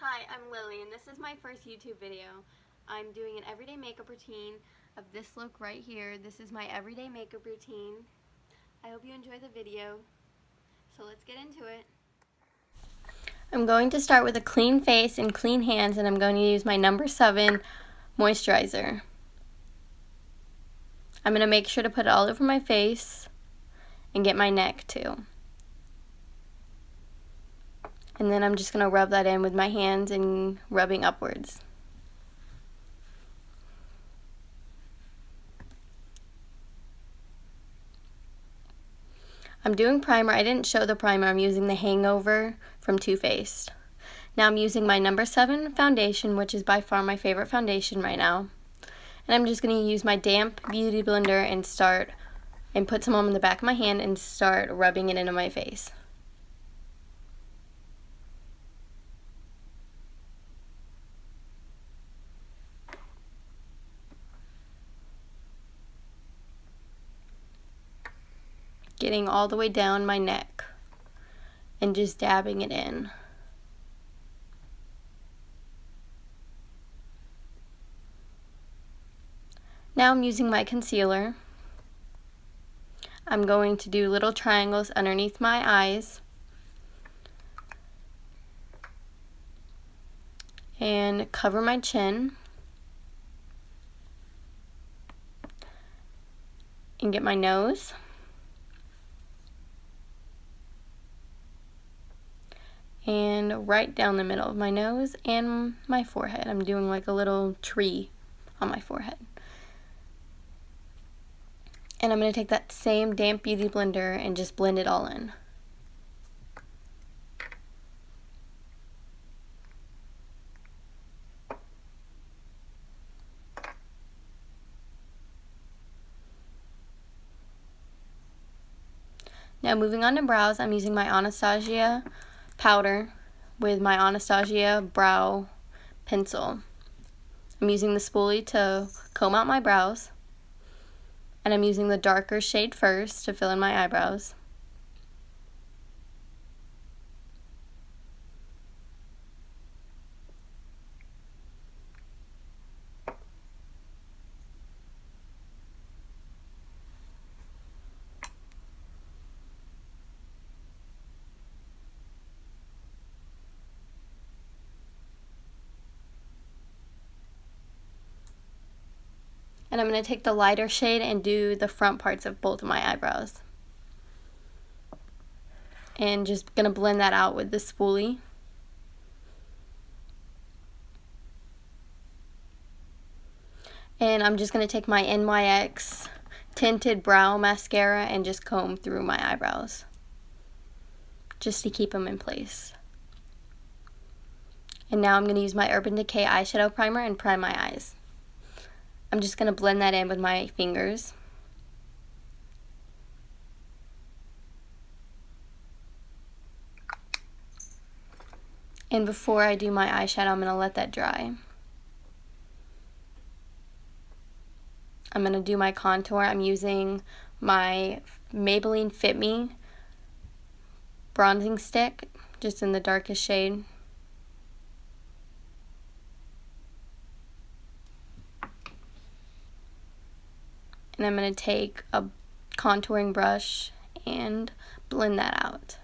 Hi, I'm Lily, and this is my first YouTube video. I'm doing an everyday makeup routine of this look right here. This is my everyday makeup routine. I hope you enjoy the video. So let's get into it. I'm going to start with a clean face and clean hands, and I'm going to use my number 7 moisturizer. I'm going to make sure to put it all over my face and get my neck too. And then I'm just going to rub that in with my hands and rubbing upwards. I'm doing primer. I didn't show the primer. I'm using the Hangover from Too Faced. Now I'm using my number 7 foundation, which is by far my favorite foundation right now. And I'm just going to use my damp beauty blender and put some on the back of my hand and start rubbing it into my face. Getting all the way down my neck and just dabbing it in. Now I'm using my concealer. I'm going to do little triangles underneath my eyes and cover my chin and get my nose. And right down the middle of my nose and my forehead. I'm doing like a little tree on my forehead. And I'm going to take that same damp beauty blender and just blend it all in. Now moving on to brows, I'm using my Anastasia powder with my Anastasia brow pencil. I'm using the spoolie to comb out my brows, and I'm using the darker shade first to fill in my eyebrows. And I'm going to take the lighter shade and do the front parts of both of my eyebrows. And just going to blend that out with the spoolie. And I'm just going to take my NYX tinted brow mascara and just comb through my eyebrows, just to keep them in place. And now I'm going to use my Urban Decay eyeshadow primer and prime my eyes. I'm just going to blend that in with my fingers. And before I do my eyeshadow, I'm going to let that dry. I'm going to do my contour. I'm using my Maybelline Fit Me bronzing stick, just in the darkest shade. And I'm going to take a contouring brush and blend that out.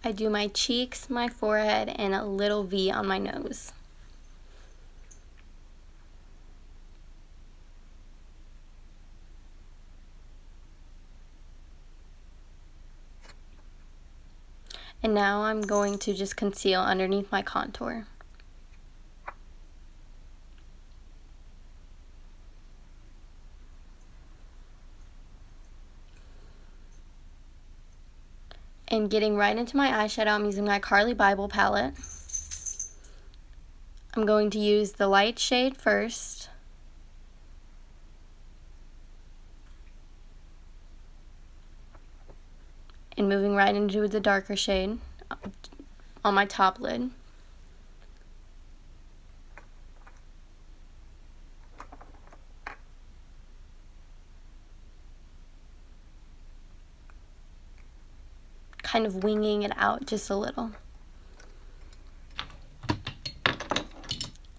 I do my cheeks, my forehead, and a little V on my nose. And now I'm going to just conceal underneath my contour. And getting right into my eyeshadow, I'm using my Carly Bible palette. I'm going to use the light shade first and moving right into the darker shade on my top lid. Kind of winging it out just a little.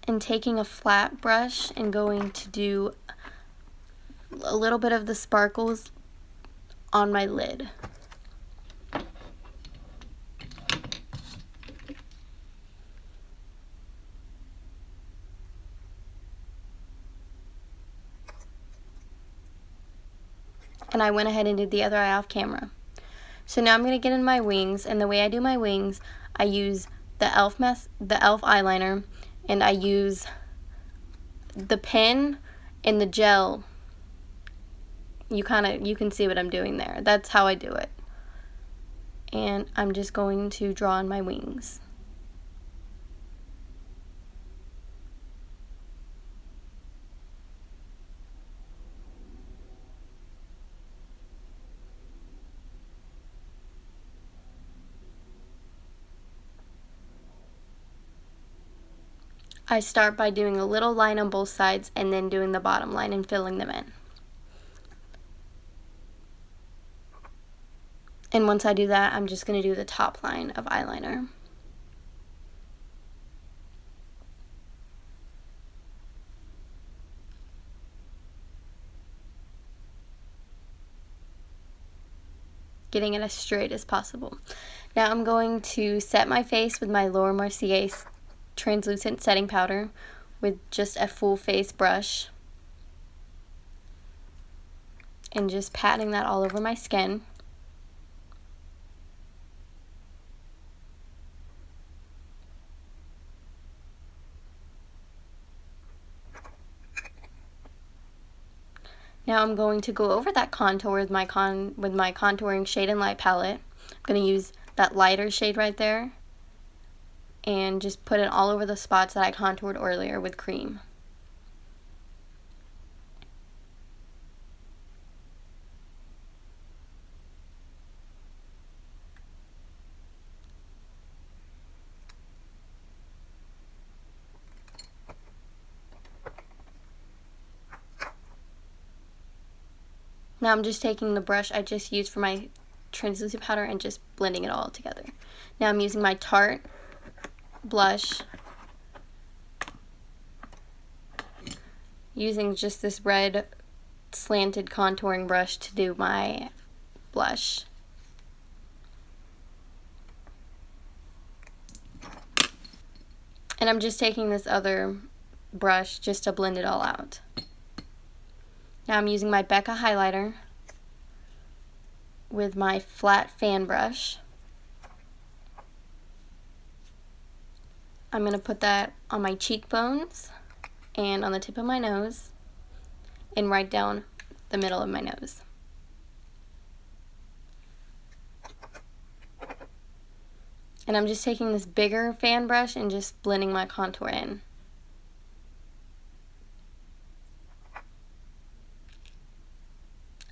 And taking a flat brush and going to do a little bit of the sparkles on my lid. And I went ahead and did the other eye off camera. So now I'm going to get in my wings, and the way I do my wings, I use the e.l.f. eyeliner, and I use the pen and the gel. You can see what I'm doing there. That's how I do it. And I'm just going to draw on my wings. I start by doing a little line on both sides and then doing the bottom line and filling them in. And once I do that, I'm just going to do the top line of eyeliner. Getting it as straight as possible. Now I'm going to set my face with my Laura Mercier translucent setting powder with just a full face brush. And just patting that all over my skin. Now I'm going to go over that contour with my contouring shade and light palette. I'm going to use that lighter shade right there and just put it all over the spots that I contoured earlier with cream. Now I'm just taking the brush I just used for my translucent powder and just blending it all together. Now I'm using my Tarte blush, using just this red slanted contouring brush to do my blush. And I'm just taking this other brush just to blend it all out. Now I'm using my Becca highlighter with my flat fan brush. I'm going to put that on my cheekbones and on the tip of my nose and right down the middle of my nose. And I'm just taking this bigger fan brush and just blending my contour in.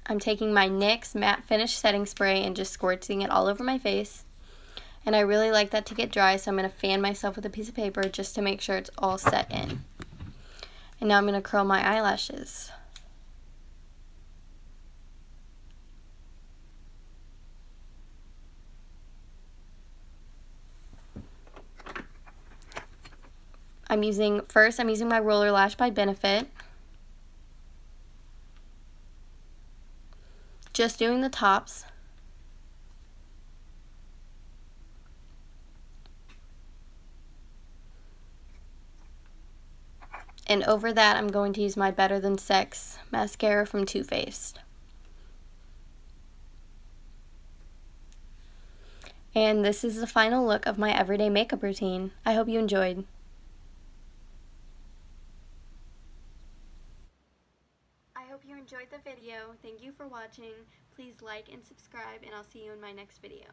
I'm taking my NYX Matte Finish Setting Spray and just squirting it all over my face. And I really like that to get dry, so I'm going to fan myself with a piece of paper just to make sure it's all set in. And now I'm going to curl my eyelashes. I'm using my Roller Lash by Benefit. Just doing the tops. And over that, I'm going to use my Better Than Sex mascara from Too Faced. And this is the final look of my everyday makeup routine. I hope you enjoyed. I hope you enjoyed the video. Thank you for watching. Please like and subscribe, and I'll see you in my next video.